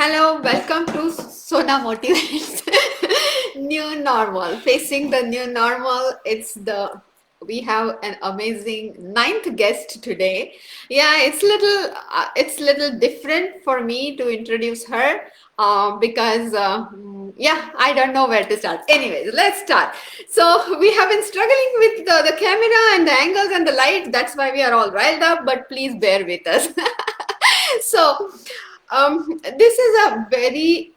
Hello, welcome to Sona Motivates New Normal. Facing the new normal, we have an amazing ninth guest today. Yeah, it's little different for me to introduce her because yeah, I don't know where to start. Anyways, let's start. So we have been struggling with the camera and the angles and the light. That's why we are all riled up. But please bear with us. So, this is a very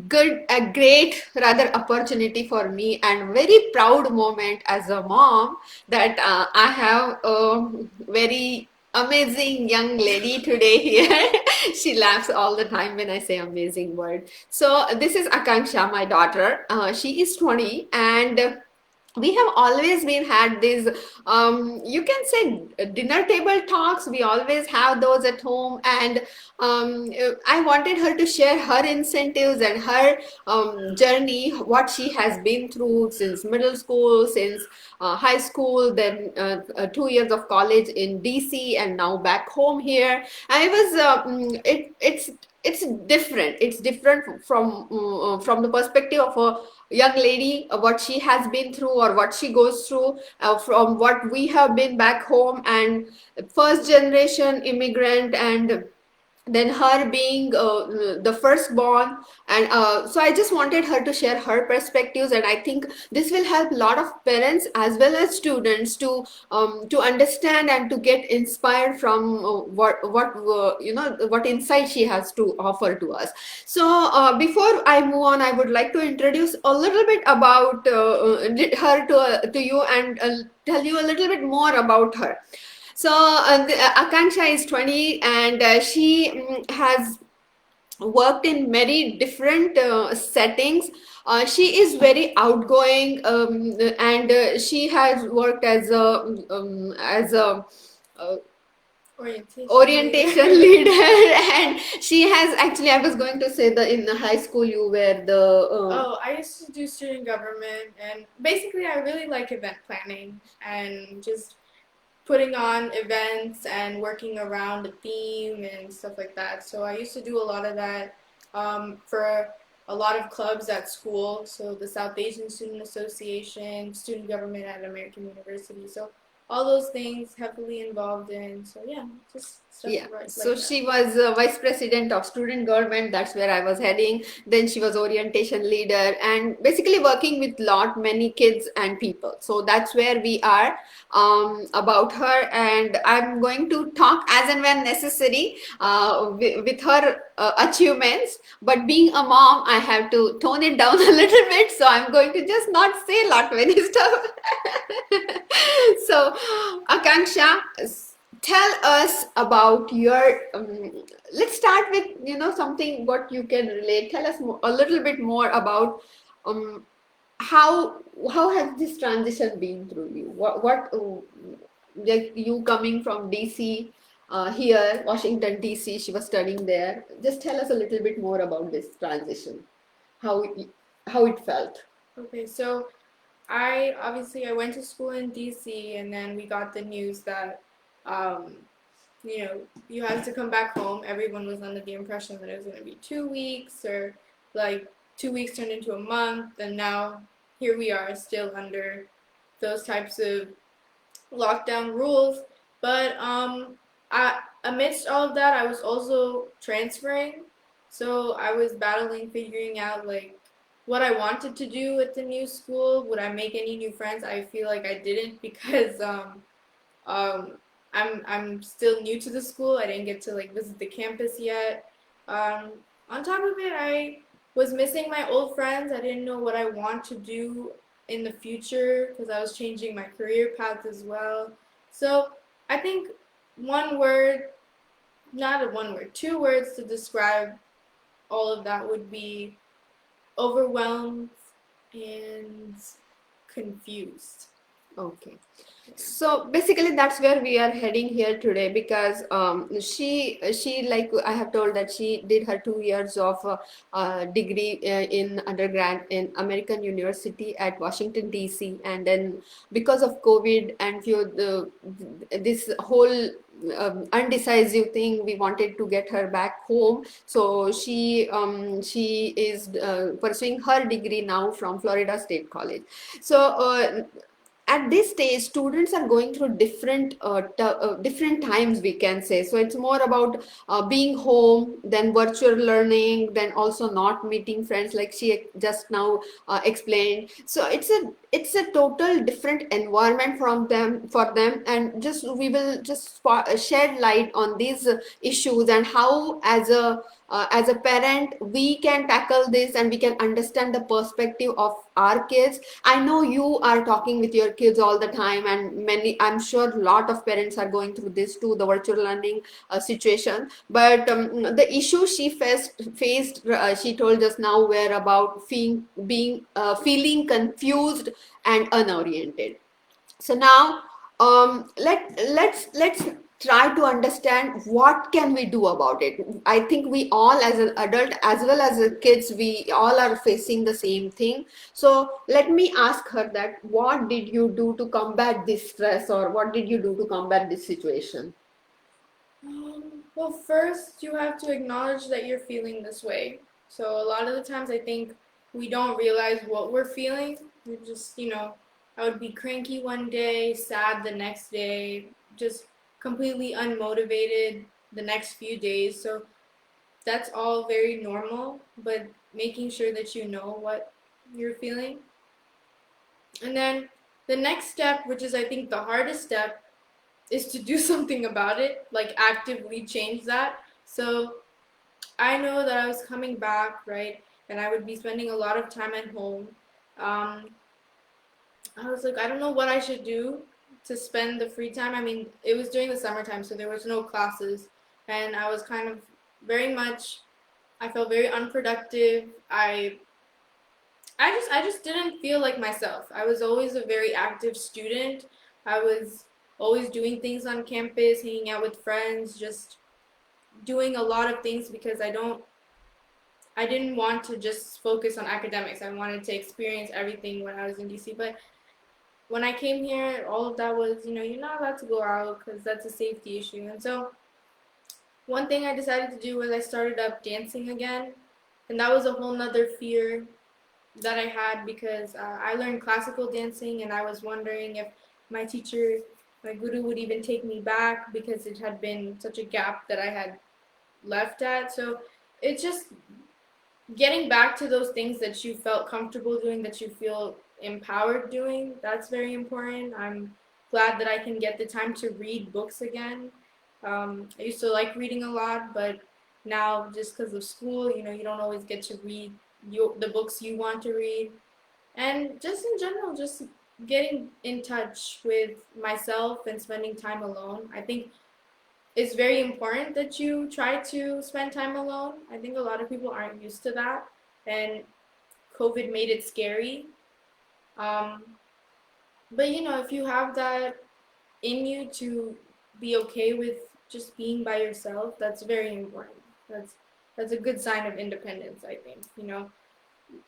great, rather opportunity for me, and very proud moment as a mom that I have a very amazing young lady today here. She laughs all the time when I say amazing word. So, this is Akanksha, my daughter. She is 20 and we have always been had these you can say dinner table talks. We always have those at home, and I wanted her to share her incentives and her journey, what she has been through since middle school, since high school, then 2 years of college in DC, and now back home here. I was it's different. It's different from the perspective of a young lady, what she has been through or what she goes through, from what we have been back home, and first generation immigrant, and then her being the firstborn. And so I just wanted her to share her perspectives, and I think this will help a lot of parents as well as students to understand and to get inspired from what insight she has to offer to us. So before I move on, I would like to introduce a little bit about her to you, and tell you a little bit more about her. So Akanksha is 20, and she has worked in many different settings. She is very outgoing, and she has worked as a uh, orientation leader. And she has actually, I was going to say, the in the high school you were the Oh, I used to do student government, and basically, I really like event planning and just putting on events and working around the theme and stuff like that. So I used to do a lot of that for a lot of clubs at school. So the South Asian Student Association, student government at American University. So all those things heavily involved in. So yeah, just stuff Yeah, right so like that. she was vice president of student government. That's where I was heading. Then she was orientation leader, and basically working with lot many kids and people. So that's where we are about her, and I'm going to talk as and when necessary with her achievements. But being a mom, I have to tone it down a little bit. So I'm going to just not say lot many stuff. So, Akanksha, tell us about your let's start with something what you can relate. Tell us a little bit more about um, how how has this transition been through you. Like you coming from DC, here Washington DC, she was studying there. Just tell us a little bit more about this transition, how how it felt. Okay, so I went to school in DC, and then we got the news that um, you had to come back home. Everyone was under the impression that it was going to be 2 weeks, or like 2 weeks turned into a month, and now here we are still under those types of lockdown rules. But amidst all of that, I was also transferring, so I was battling figuring out like what I wanted to do at the new school. Would I make any new friends? I feel like I didn't because um, I'm still new to the school. I didn't get to like visit the campus yet. Um, on top of it, I was missing my old friends. I didn't know what I want to do in the future because I was changing my career path as well. So I think one word, not a one word, two words to describe all of that would be overwhelmed and confused. Okay. So basically, that's where we are heading here today, because she like I have told that she did her 2 years of degree in undergrad in American University at Washington DC, and then because of COVID and few this whole undecisive thing. We wanted to get her back home, so she is pursuing her degree now from Florida State College. So at this stage, students are going through different times, we can say. So it's more about being home, then virtual learning, then also not meeting friends, like she just now explained. So it's a total different environment from them for them. And just we will just shed light on these issues, and how as a parent we can tackle this, and we can understand the perspective of our kids. I know you are talking with your kids all the time, and many, I'm sure a lot of parents are going through this too, the virtual learning situation. But the issue she faced she told us now, were about feeling confused and unoriented. So now, let's try to understand what can we do about it. I think we all, as an adult as well as a kids, we all are facing the same thing. So let me ask her that, what did you do to combat this stress, or what did you do to combat this situation? Well, first, you have to acknowledge that you're feeling this way. So, a lot of the times, I think we don't realize what we're feeling. We're just, I would be cranky one day, sad the next day, just completely unmotivated the next few days. So, that's all very normal, but making sure that you know what you're feeling. And then the next step, which is I think the hardest step, is to do something about it, like actively change that. So I know that I was coming back, right, and I would be spending a lot of time at home. Um, I was like, I don't know what I should do to spend the free time. I mean, it was during the summertime, so there was no classes, and I was kind of very much. I felt very unproductive. I just didn't feel like myself. I was always a very active student. I was always doing things on campus, hanging out with friends, just doing a lot of things because I didn't want to just focus on academics. I wanted to experience everything when I was in DC. But when I came here, all of that was, you're not allowed to go out because that's a safety issue. And so one thing I decided to do was I started up dancing again. And that was a whole nother fear that I had because I learned classical dancing and I was wondering if my teacher, my guru, would even take me back because it had been such a gap that I had left at. So it's just getting back to those things that you felt comfortable doing, that you feel empowered doing. That's very important. I'm glad that I can get the time to read books again. I used to like reading a lot, but now just because of school, you don't always get to read the books you want to read. And just in general, just getting in touch with myself and spending time alone. I think it's very important that you try to spend time alone. I think a lot of people aren't used to that, and COVID made it scary. Um, but if you have that in you to be okay with just being by yourself, that's very important. That's a good sign of independence, I think. Yeah.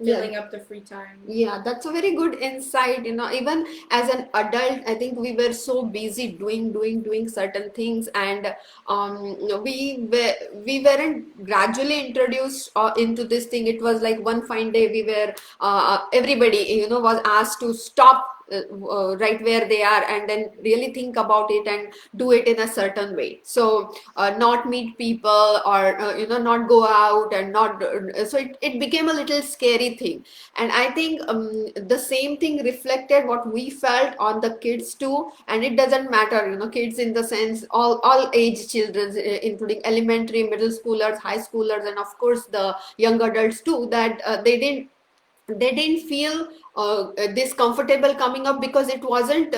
Filling up the free time. Yeah, that's a very good insight. Even as an adult, I think we were so busy doing certain things, and we weren't gradually introduced into this thing. It was like one fine day we were everybody was asked to stop right where they are, and then really think about it and do it in a certain way. So not meet people, or not go out, and not so it became a little scary thing. And I think the same thing reflected what we felt on the kids too. And it doesn't matter, kids in the sense, all age children, including elementary, middle schoolers, high schoolers, and of course the young adults too, that they didn't feel this comfortable coming up, because it wasn't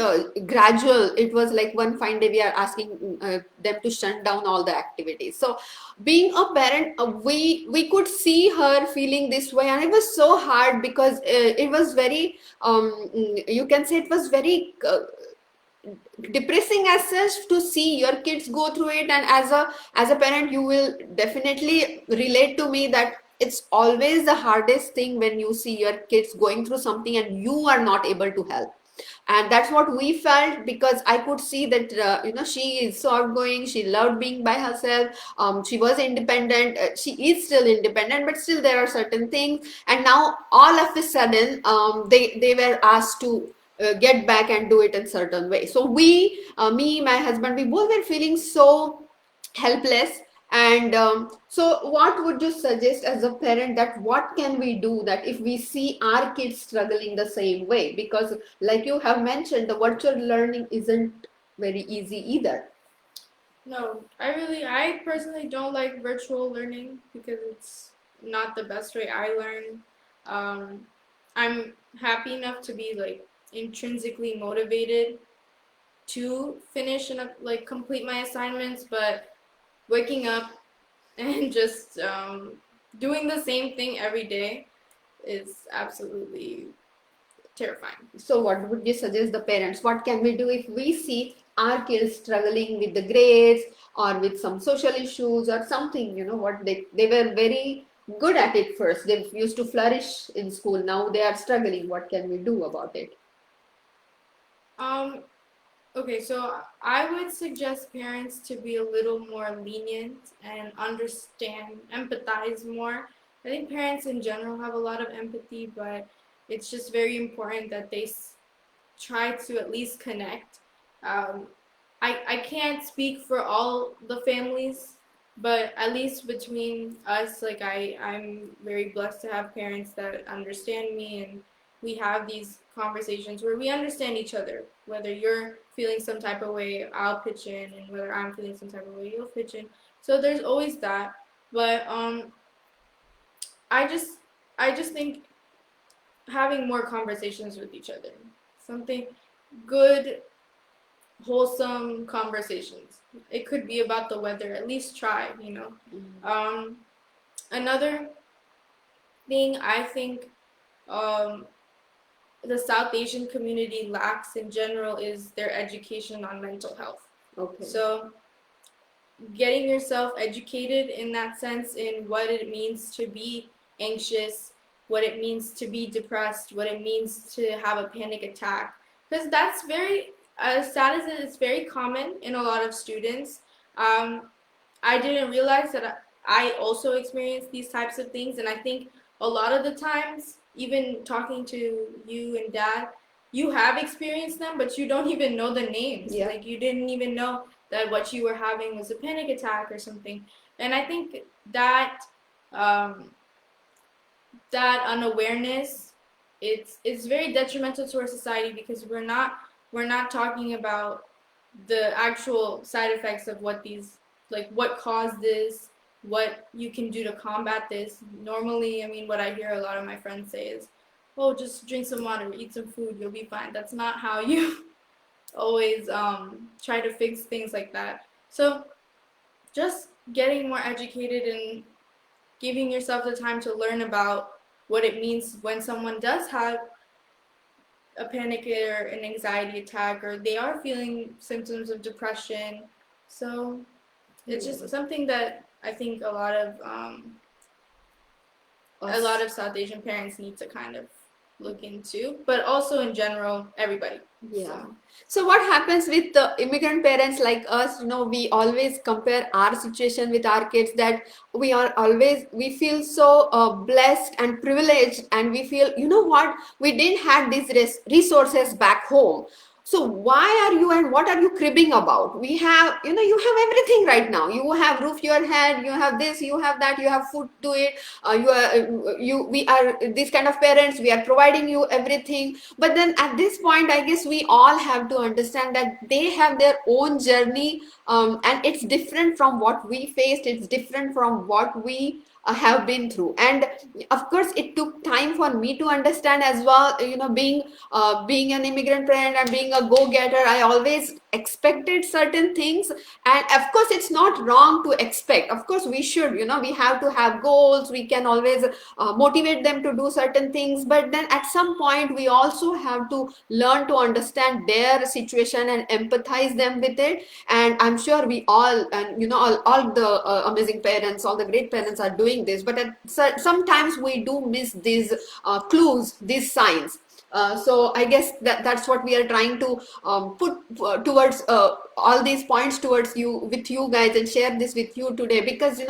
gradual. It was like one fine day we are asking them to shut down all the activities. So being a parent, we could see her feeling this way, and it was so hard, because it was very you can say it was very depressing as such to see your kids go through it. And as a parent, you will definitely relate to me that it's always the hardest thing when you see your kids going through something and you are not able to help. And that's what we felt, because I could see that she is so outgoing, she loved being by herself, she was independent, she is still independent, but still there are certain things. And now all of a sudden, they were asked to get back and do it in certain way. So we, me, my husband, we both were feeling so helpless. And so what would you suggest as a parent, that what can we do that if we see our kids struggling the same way? Because like you have mentioned, the virtual learning isn't very easy either. No, I personally don't like virtual learning because it's not the best way I learn. Um, I'm happy enough to be like intrinsically motivated to finish and like complete my assignments, but waking up and just doing the same thing every day is absolutely terrifying. So what would you suggest the parents? What can we do if we see our kids struggling with the grades or with some social issues or something, what they were very good at it first. They used to flourish in school. Now they are struggling. What can we do about it? Um, Okay, so I would suggest parents to be a little more lenient and understand, empathize more. I think parents in general have a lot of empathy, but it's just very important that they try to at least connect. Um, I can't speak for all the families, but at least between us, like I'm very blessed to have parents that understand me, and we have these conversations where we understand each other. Whether you're feeling some type of way, I'll pitch in, and whether I'm feeling some type of way, you'll pitch in. So there's always that. But I just I just think having more conversations with each other, something good, wholesome conversations. It could be about the weather. At least try. Um, Another thing I think um, the South Asian community lacks in general is their education on mental health. Okay. So getting yourself educated in that sense, in what it means to be anxious, what it means to be depressed, what it means to have a panic attack, because that's very, as sad as it is, very common in a lot of students. um, I didn't realize that I also experienced these types of things, and I think a lot of the times, even talking to you and Dad, you have experienced them, but you don't even know the names. Yeah. Like you didn't even know that what you were having was a panic attack or something. And I think that um, that unawareness, it's very detrimental to our society because we're not talking about the actual side effects of what these, like what caused this, what you can do to combat this. Normally, I mean, what I hear a lot of my friends say is, oh, just drink some water, eat some food, you'll be fine. That's not how you always try to fix things like that. So just getting more educated and giving yourself the time to learn about what it means when someone does have a panic or an anxiety attack, or they are feeling symptoms of depression. So it's just something that I think a lot of South Asian parents need to kind of look into, but also in general, everybody. Yeah. So what happens with the immigrant parents like us? We always compare our situation with our kids, that we feel so blessed and privileged, and we feel, what, we didn't have these resources back home. So why are you, and what are you cribbing about? We have, you have everything right now. You have roof your head, you have this, you have that, you have food to eat. We are these kind of parents. We are providing you everything. But then at this point, I guess we all have to understand that they have their own journey, and it's different from what we faced. It's different from what we have been through. And of course, it took time for me to understand as well. Being an immigrant parent and being a go-getter, I always expected certain things. And of course, it's not wrong to expect. Of course, we should, we have to have goals. We can always motivate them to do certain things. But then at some point, we also have to learn to understand their situation and empathize them with it. And I'm sure we all, and all the amazing parents, all the great parents are doing this. But sometimes we do miss these clues, these signs. So I guess that's what we are trying to put towards all these points towards you with you guys and share this with you today, because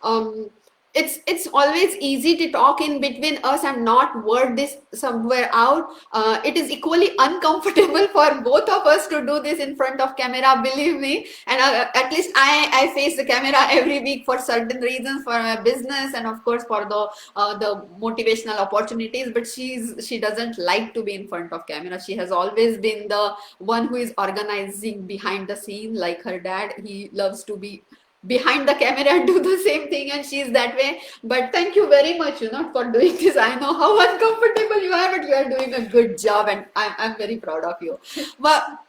um, it's always easy to talk in between us and not word this somewhere out. It is equally uncomfortable for both of us to do this in front of camera, believe me. And at least I face the camera every week for certain reasons, for my business and of course for the motivational opportunities. But she doesn't like to be in front of camera. She has always been the one who is organizing behind the scene, like her dad. He loves to be behind the camera and do the same thing, and she's that way. But thank you very much, for doing this. I know how uncomfortable you are, but you are doing a good job, and I'm very proud of you. But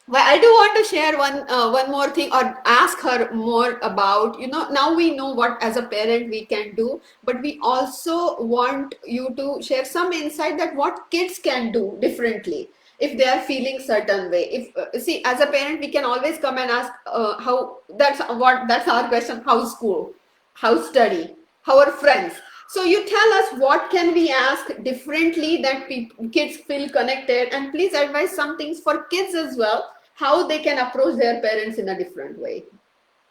I do want to share one more thing, or ask her more about, now we know what as a parent we can do, but we also want you to share some insight that what kids can do differently if they are feeling certain way. If see, as a parent we can always come and ask, how, that's our question: how school, how study, how our friends. So you tell us what can we ask differently that kids feel connected, and please advise some things for kids as well, how they can approach their parents in a different way.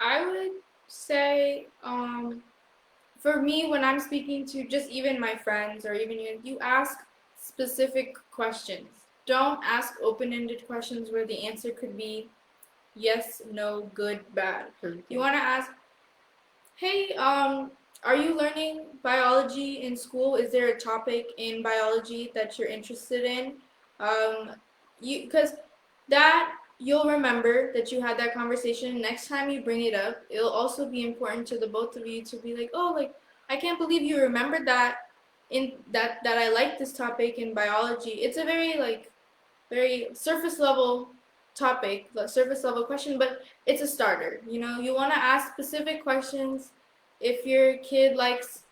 I would say, for me, when I'm speaking to just even my friends or even you ask specific questions. Don't ask open-ended questions where the answer could be yes, no, good, bad. Okay. You want to ask, hey, are you learning biology in school? Is there a topic in biology that you're interested in? Because that you'll remember that you had that conversation. Next time you bring it up, it'll also be important to the both of you to be like, oh, like I can't believe you remembered that in that I like this topic in biology. It's a very surface level topic, the surface level question, but it's a starter. You want to ask specific questions. If your kid likes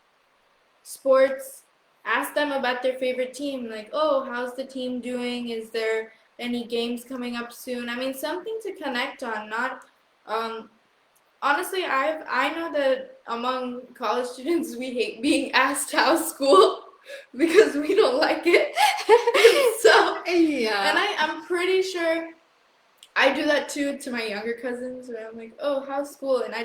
sports, ask them about their favorite team. Like, oh, how's the team doing? Is there any games coming up soon? I mean, something to connect on. Not, um, honestly, I know that among college students we hate being asked how's school because we don't like it. So, and Yeah. I'm pretty sure I do that too to my younger cousins where I'm like, oh, how's school? And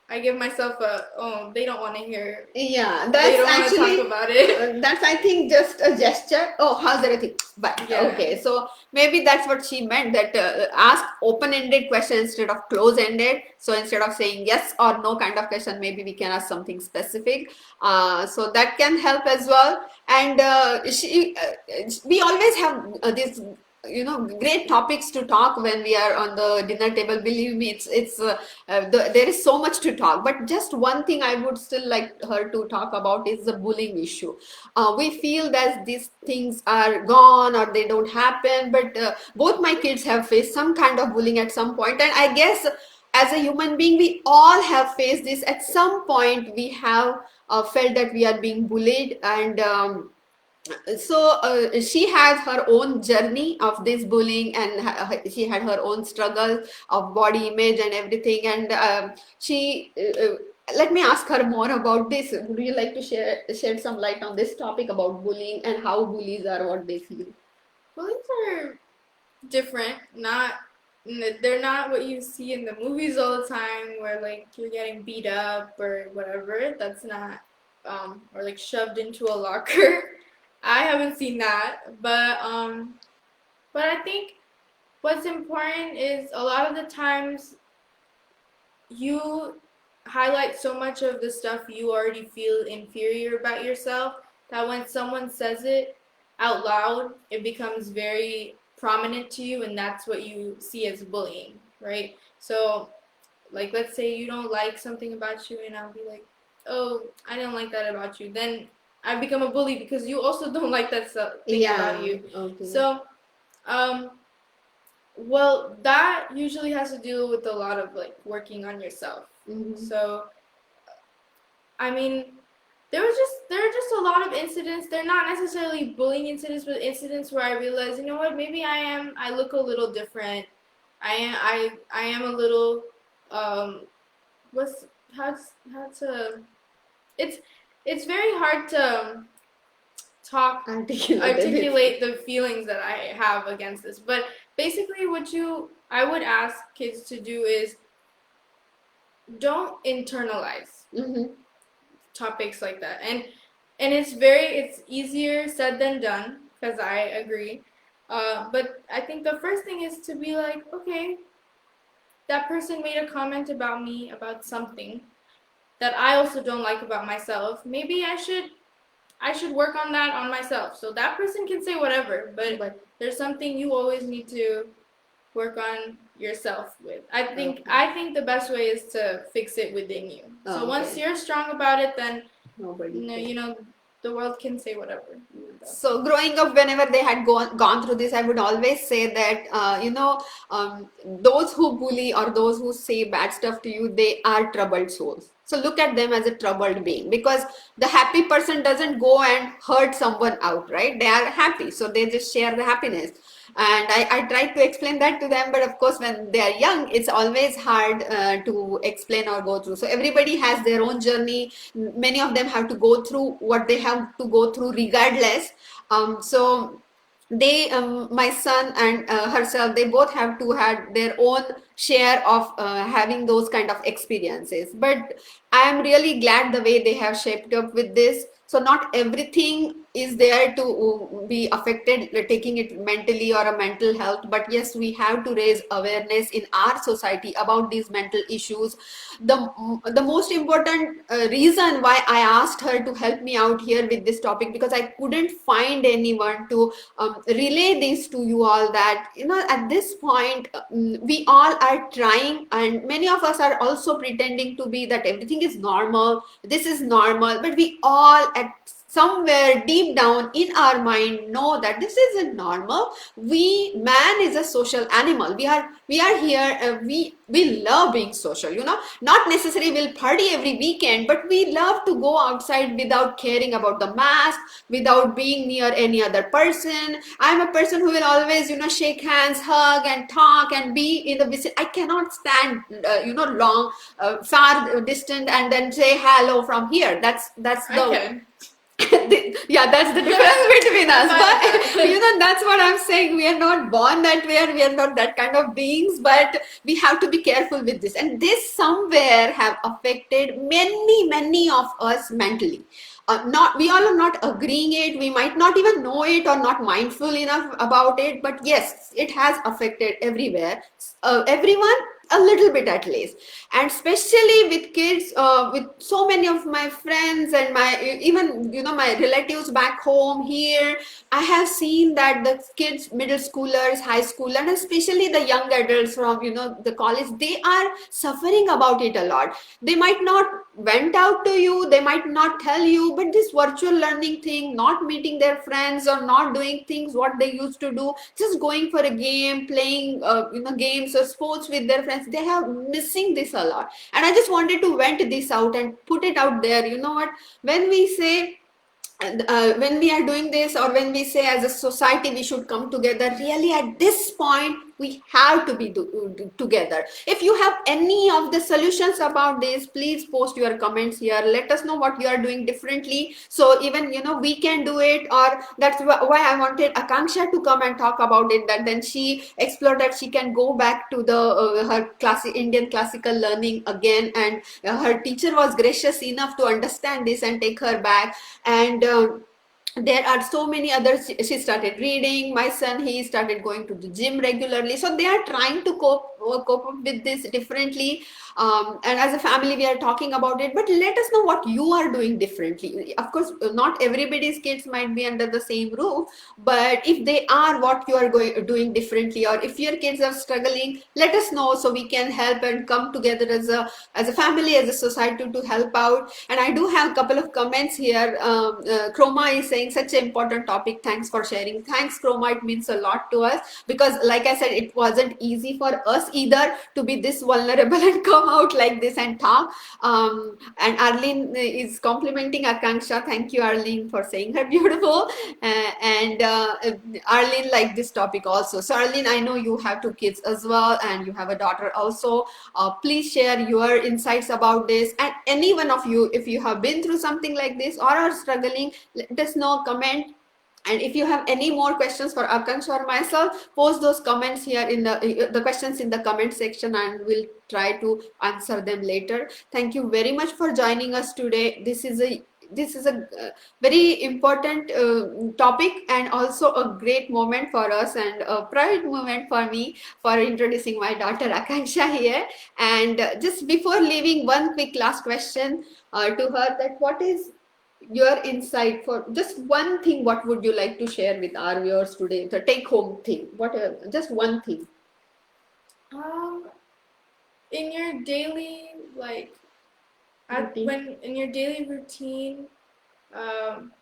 I give myself a, oh, they don't want to hear, Yeah, they that's don't want to talk actually, about it. that's I think just a gesture. Oh, how's everything? But Yeah. okay, so maybe that's what she meant, that ask open-ended question instead of close-ended. So instead of saying yes or no kind of question, maybe we can ask something specific. So that can help as well. And we always have this, great topics to talk when we are on the dinner table. Believe me, there is so much to talk. But just one thing I would still like her to talk about is the bullying issue. We feel that these things are gone or they don't happen, but both my kids have faced some kind of bullying at some point, and I guess as a human being we all have faced this at some point. We have felt that we are being bullied, and so she has her own journey of this bullying, and she had her own struggle of body image and everything. And she let me ask her more about this. Would you like to shed some light on this topic about bullying and how bullies are, what they feel? Bullies are different. They're not what you see in the movies all the time, where like you're getting beat up or whatever. That's not, or like shoved into a locker. I haven't seen that, but I think what's important is a lot of the times you highlight so much of the stuff you already feel inferior about yourself that when someone says it out loud, it becomes very prominent to you, and that's what you see as bullying, right? So, like, let's say you don't like something about you, and I'll be like, oh, I don't like that about you. Then I become a bully because you also don't like that thing about Yeah, you. okay. So, um, well, that usually has to do with a lot of like working on yourself. Mm-hmm. So, I mean, there are just a lot of incidents. They're not necessarily bullying incidents, but incidents where I realize, you know what, maybe I look a little different. I am a little what's how to it's it's very hard to talk Articulated it. articulate the feelings that I have against this. But basically, what you I would ask kids to do is don't internalize Mm-hmm. topics like that. And it's easier said than done, because I agree. But I think the first thing is to be like, okay, that person made a comment about me about something that I also don't like about myself. Maybe I should work on that on myself. So that person can say whatever, but there's something you always need to work on yourself with. I think the best way is to fix it within you. So once you're strong about it, then Nobody the world can say whatever. So growing up, whenever they had gone through this, I would always say that those who bully or those who say bad stuff to you, they are troubled souls. So look at them as a troubled being, because the happy person doesn't go and hurt someone out, right? They are happy, so they just share the happiness. And I tried to explain that to them, but of course when they are young, it's always hard to explain or go through. So everybody has their own journey. Many of them have to go through what they have to go through regardless. So they my son and herself, they both have to had their own share of having those kind of experiences, but I am really glad the way they have shaped up with this. So not everything is there to be affected, taking it mentally or a mental health, but yes, we have to raise awareness in our society about these mental issues. The most important reason why I asked her to help me out here with this topic, because I couldn't find anyone to relay this to you all, that at this point we all are trying, and many of us are also pretending to be that everything is normal, this is normal, but we all at somewhere deep down in our mind know that this isn't normal. Man is a social animal. We are here, we love being social, not necessarily we'll party every weekend, but we love to go outside without caring about the mask, without being near any other person. I'm a person who will always shake hands, hug and talk and be in the vicinity. I cannot stand long far distant and then say hello from here. That's I the can. yeah, that's the difference between us. But that's what I'm saying. We are not born that way, or we are not that kind of beings, but we have to be careful with this. And this somewhere have affected many of us mentally. Not we all are not agreeing it. We might not even know it or not mindful enough about it. But yes, it has affected everywhere. Everyone a little bit at least, and especially with kids, with so many of my friends and my even my relatives back home here, I have seen that the kids, middle schoolers, high school, and especially the young adults from the college, they are suffering about it a lot. They might not went out to you, they might not tell you, but this virtual learning thing, not meeting their friends or not doing things what they used to do, just going for a game, playing games or sports with their friends, they have missing this a lot. And I just wanted to vent this out and put it out there. You know what, when we say when we are doing this, or when we say as a society we should come together, really at this point we have to be together. If you have any of the solutions about this, please post your comments here, let us know what you are doing differently, so even we can do it. Or that's why I wanted Akanksha to come and talk about it, that then she explored that she can go back to the her classic Indian classical learning again, and her teacher was gracious enough to understand this and take her back. And there are so many others. She started reading. My son, he started going to the gym regularly, so they are trying to cope up with this differently. And as a family we are talking about it, but let us know what you are doing differently. Of course, not everybody's kids might be under the same roof, but if they are, what you are doing differently, or if your kids are struggling, let us know so we can help and come together as a family, as a society, to help out. And I do have a couple of comments here. Chroma is saying such an important topic, thanks for sharing. Thanks Chroma, it means a lot to us, because like I said, it wasn't easy for us either to be this vulnerable and come come out like this and talk. And Arlene is complimenting Akanksha. Thank you, Arlene, for saying her beautiful. And Arlene liked this topic also. So Arlene, I know you have two kids as well, and you have a daughter also. Please share your insights about this. And any one of you, if you have been through something like this or are struggling, let us know, comment. And if you have any more questions for Akanksha or myself, post those comments here in the questions in the comment section, and we'll try to answer them later. Thank you very much for joining us today. This is a very important topic, and also a great moment for us, and a pride moment for me for introducing my daughter Akanksha here. And just before leaving, one quick last question to her, that what is your insight for just one thing, what would you like to share with our viewers today, the take home thing, what just one thing. Um, in your daily Routine. when in your daily routine, um,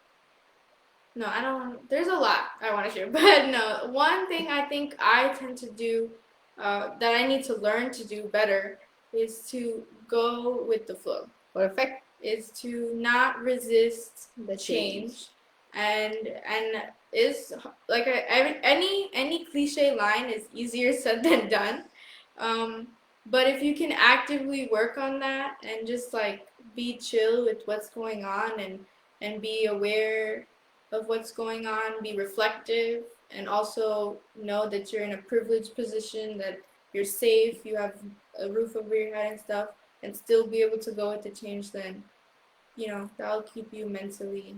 no, I don't. There's a lot I want to share, but no. One thing I think I tend to do, that I need to learn to do better, is to go with the flow. Perfect. Is to not resist The change. and is like any cliche line is easier said than done. Um, but if you can actively work on that and just like be chill with what's going on and be aware of what's going on, be reflective, and also know that you're in a privileged position, that you're safe, you have a roof over your head and stuff, and still be able to go with the change, then that'll keep you mentally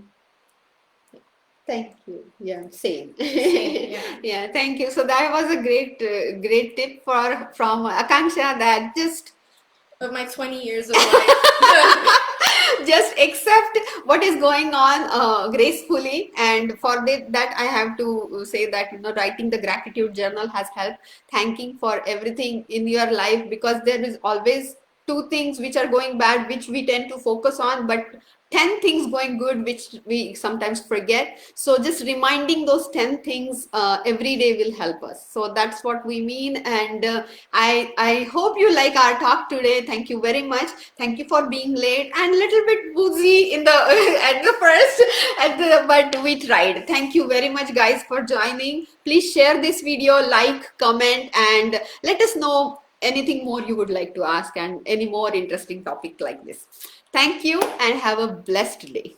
Thank you. Yeah, same. sane. Yeah. Yeah, thank you. So that was a great tip for from Akanksha, that just Of my 20 years of life. just accept what is going on gracefully. And for that I have to say that, writing the gratitude journal has helped, thanking for everything in your life, because there is always two things which are going bad, which we tend to focus on, but 10 things going good which we sometimes forget. So just reminding those 10 things every day will help us. So that's what we mean. And I hope you like our talk today. Thank you very much. Thank you for being late and a little bit woozy in the at the first, but we tried. Thank you very much, guys, for joining. Please share this video, like, comment, and let us know anything more you would like to ask, and any more interesting topic like this. Thank you, and have a blessed day.